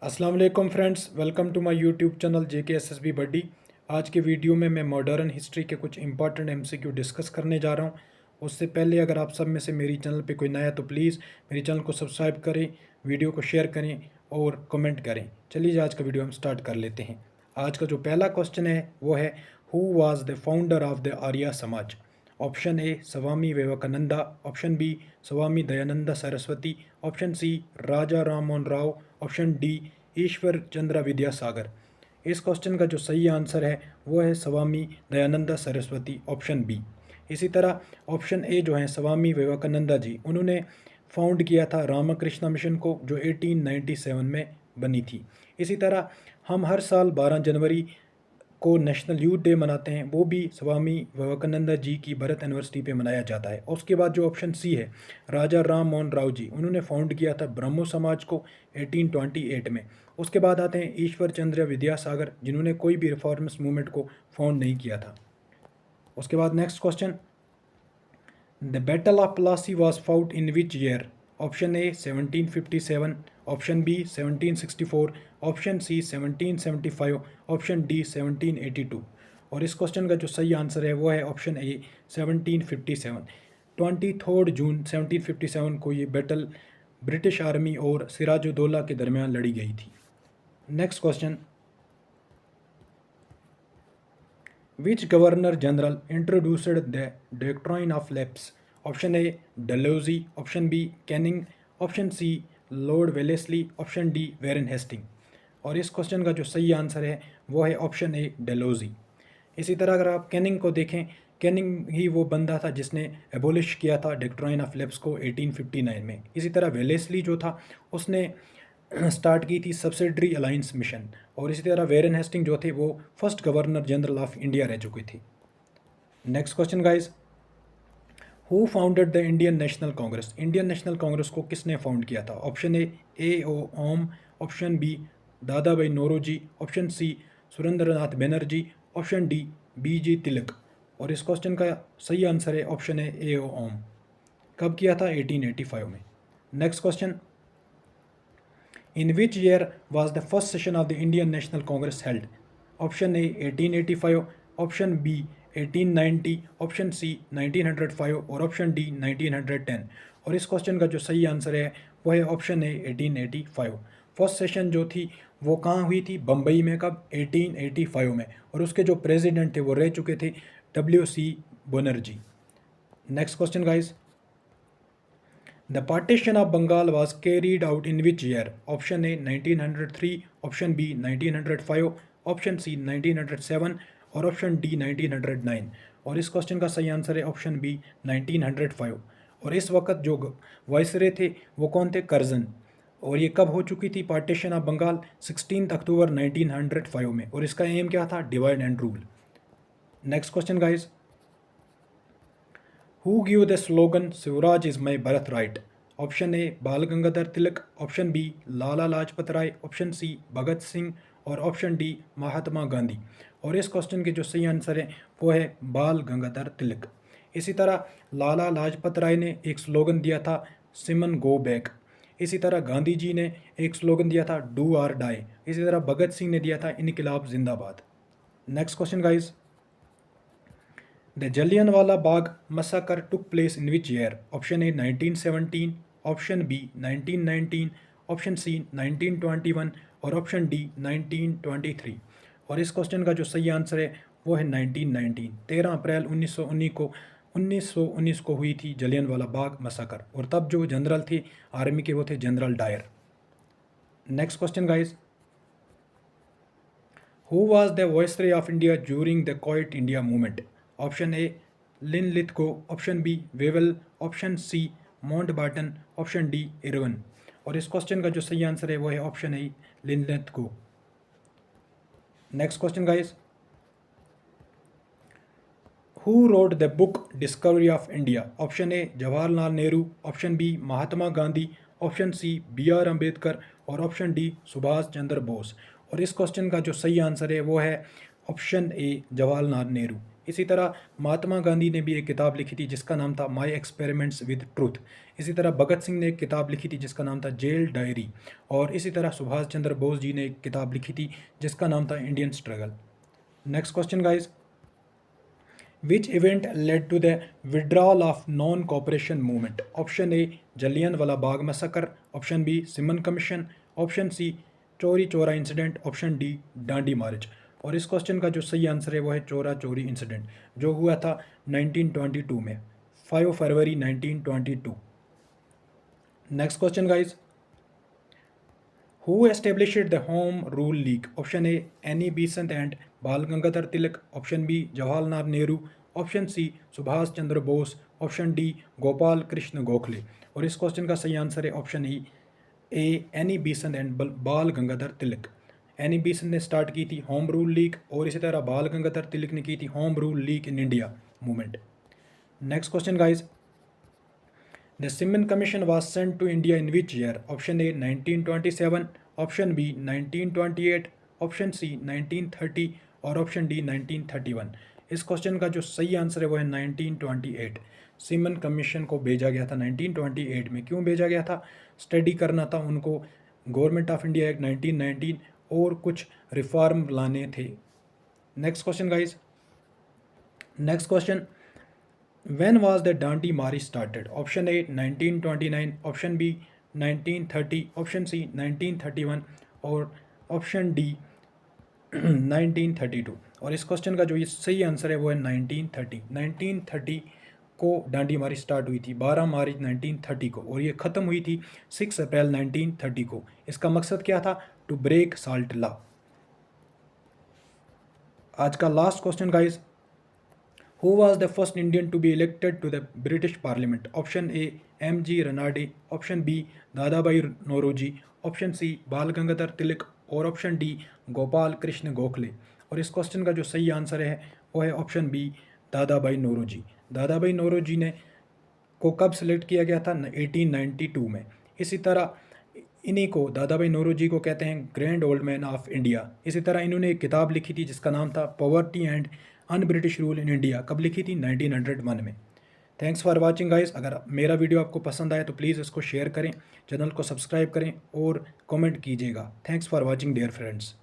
अस्सलाम वालेकुम friends, welcome to my YouTube channel JKSSB buddy. आज के वीडियो में मैं मॉडर्न हिस्ट्री के कुछ इंपॉर्टेंट MCQ डिस्कस करने जा रहा हूं। उससे पहले अगर आप सब में से मेरी चैनल पे कोई नया तो प्लीज़ मेरी चैनल को सब्सक्राइब करें, वीडियो को शेयर करें और कमेंट करें। चलिए आज का वीडियो हम स्टार्ट कर लेते हैं। आज का जो पहला क्वेश्चन है वो है, who was the founder of the Arya Samaj? Option A Swami Vivekananda, option B Swami Dayanand Saraswati, option C Raja Ram Mohan Rao, option D Ishwar Chandra Vidyasagar. इस क्वेश्चन का जो सही आंसर है वो है स्वामी दयानंद सरस्वती, ऑप्शन बी। इसी तरह ऑप्शन ए जो है स्वामी विवेकानंदा जी, उन्होंने फाउंड किया था रामकृष्ण मिशन को, जो 1897 में बनी थी। इसी तरह हम हर साल 12 जनवरी को नेशनल यूथ डे मनाते हैं, वो भी स्वामी विवेकानंद जी की बर्थ एनिवर्सरी पे मनाया जाता है। और उसके बाद जो ऑप्शन सी है, राजा राम मोहन राव जी, उन्होंने फाउंड किया था ब्रह्मो समाज को 1828 में। उसके बाद आते हैं ईश्वर चंद्र विद्यासागर, जिन्होंने कोई भी रिफॉर्मिस्ट मूवमेंट को फाउंड नहीं किया था। उसके बाद next question, the battle of Plassey was fought in which year? Option A 1757, option B 1764, option C 1775, option D 1782। और इस क्वेश्चन का जो सही आंसर है वो है ऑप्शन ए 1757। 23 जून 1757 को ये बैटल ब्रिटिश आर्मी और सिराजुद्दौला के दरमियान लड़ी गई थी। Next question, Which Governor General introduced the doctrine of lapse? Option A Dalhousie, option B Canning, option C lord Wellesley, option D Warren Hastings. और इस क्वेश्चन का जो सही आंसर है वो है ऑप्शन ए डलहौजी। इसी तरह अगर आप कैनिंग को देखें, कैनिंग ही वो बंदा था जिसने एबोलिश किया था डॉक्ट्राइन ऑफ लैप्स को 1859 में। इसी तरह वेलेस्ली जो था उसने स्टार्ट की थी सब्सिडरी अलायंस मिशन। और इसी तरह वेरन हेस्टिंग जो थे वो first governor general of India रह चुके थे। Next question guys, who founded the Indian National Congress? Indian National Congress को किसने फाउंड किया था? Option A O Hume, option B Dadabhai Naoroji, option C Surendranath Banerjee, option D BG Tilak. और इस क्वेश्चन का सही आंसर है ऑप्शन ए ओ ओम। कब किया था? 1885 में। Next question, In which year was the first session of the Indian National Congress held? Option A 1885, option B 1890, option C 1905 और ऑप्शन डी 1910। और इस क्वेश्चन का जो सही आंसर है वो है ऑप्शन ए 1885। फर्स्ट सेशन जो थी वो कहाँ हुई थी? बम्बई में। कब? 1885 में। और उसके जो प्रेसिडेंट थे वो रह चुके थे WC Banerjee. Next question guys, The partition of Bengal was carried out in which year? Option A 1903, option B 1905, option C 1907 और ऑप्शन डी 1909। और इस क्वेश्चन का सही आंसर है ऑप्शन बी 1905। और इस वक्त जो वाइसरे थे वो कौन थे? कर्जन। और ये कब हो चुकी थी पार्टीशन ऑफ बंगाल? 16 अक्टूबर 1905 में। और इसका एम क्या था? Divide and rule. Next question guys, Who gave the slogan Swaraj is my birthright? Option A बाल Gangadhar Tilak, option B Lala Lajpat Rai, option C Bhagat Singh और ऑप्शन डी महात्मा गांधी। और इस क्वेश्चन के जो सही आंसर है वो है बाल गंगाधर तिलक। इसी तरह लाला लाजपत राय ने एक स्लोगन दिया था सिमन गो बैक। इसी तरह गांधी जी ने एक स्लोगन दिया था डू आर डाई। इसी तरह भगत सिंह ने दिया था इनकलाब जिंदाबाद। Next question guys, The Jallianwala Bagh massacre took place in which year? Option A 1917, option B 1919, option C 1921 और ऑप्शन डी 1923। और इस क्वेश्चन का जो सही आंसर है वो है 1919। 13 अप्रैल 1919 को हुई थी जलियनवाला बाग मसाकर। और तब जो जनरल थे आर्मी के वो थे general Dyer. Next question guys, Who was the Viceroy of India during the Quiet India movement? Option A Linlithgow, option B Wavell, option C Mountbatten, option D Irwin. और इस question का जो सही answer है वो है option A Linlithgow. Next question guys, who wrote the book Discovery of India? Option A Jawaharlal Nehru, option B Mahatma Gandhi, option C BR Ambedkar और option D Subhash Chandra Bose. और इस क्वेश्चन का जो सही आंसर है वो है ऑप्शन ए जवाहरलाल नेहरू। इसी तरह महात्मा गांधी ने भी एक किताब लिखी थी जिसका नाम था माई एक्सपेरिमेंट्स विद ट्रूथ। इसी तरह भगत सिंह ने एक किताब लिखी थी जिसका नाम था जेल डायरी। और इसी तरह सुभाष चंद्र बोस जी ने एक किताब लिखी थी जिसका नाम था Indian struggle. Next question guys, which event led to the withdrawal of non cooperation movement? Option A Jallianwala Bagh massacre, option B Simon commission, option C Chauri Chaura incident, option D Dandi march. और इस क्वेश्चन का जो सही आंसर है वो है चोरा चोरी इंसिडेंट, जो हुआ था 1922 में, 5 फरवरी 1922। Next question guys, who established the home rule league? Option A Annie Besant and Bal Gangadhar Tilak, option B Jawaharlal Nehru, option C Subhash Chandra Bose, option D Gopal Krishna Gokhale. और इस क्वेश्चन का सही आंसर है option A Annie Besant and Bal Gangadhar Tilak. Annie Besant ने स्टार्ट की थी होम रूल लीग और इसी तरह बाल गंगाधर तिलक ने की थी home rule league in India movement. Next question guys, the Simon commission was sent to India in which year? Option A 1927, option B 1928, option C 1930 और ऑप्शन डी 1931। इस क्वेश्चन का जो सही आंसर है वो है 1928। सिमन कमीशन को भेजा गया था 1928 में। क्यों भेजा गया था? स्टडी करना था उनको गवर्नमेंट ऑफ इंडिया एक्ट 1919 और कुछ रिफॉर्म लाने थे। Next question guys, next question, when was the Dandi March started? Option A 1929, option B 1930, option C 1931 और ऑप्शन डी 1932। और इस क्वेश्चन का जो ये सही आंसर है वो है 1930। 1930 को डांडी मारी स्टार्ट हुई थी 12 मार्च 1930 को और ये ख़त्म हुई थी 6 अप्रैल 1930 को। इसका मकसद क्या था? To break salt law. आज का last question guys, Who was the first Indian to be elected to the British Parliament? Option A M.G. Ranade, option B Dadabhai Naoroji, option C बाल गंगाधर तिलक और ऑप्शन डी गोपाल कृष्ण गोखले। और इस question का जो सही answer है वो है ऑप्शन बी दादाभाई नौरोजी। दादाभाई नौरोजी ने को कब सेलेक्ट किया गया था? 1892 में। इसी तरह इन्हीं को दादाभाई नौरोजी को कहते हैं grand old man of India. इसी तरह इन्होंने एक किताब लिखी थी जिसका नाम था poverty and un British rule in India. कब लिखी थी? 1901 में। Thanks for watching guys. अगर मेरा वीडियो आपको पसंद आए तो प्लीज़ इसको शेयर करें, चैनल को सब्सक्राइब करें और कमेंट कीजिएगा। Thanks for watching dear friends.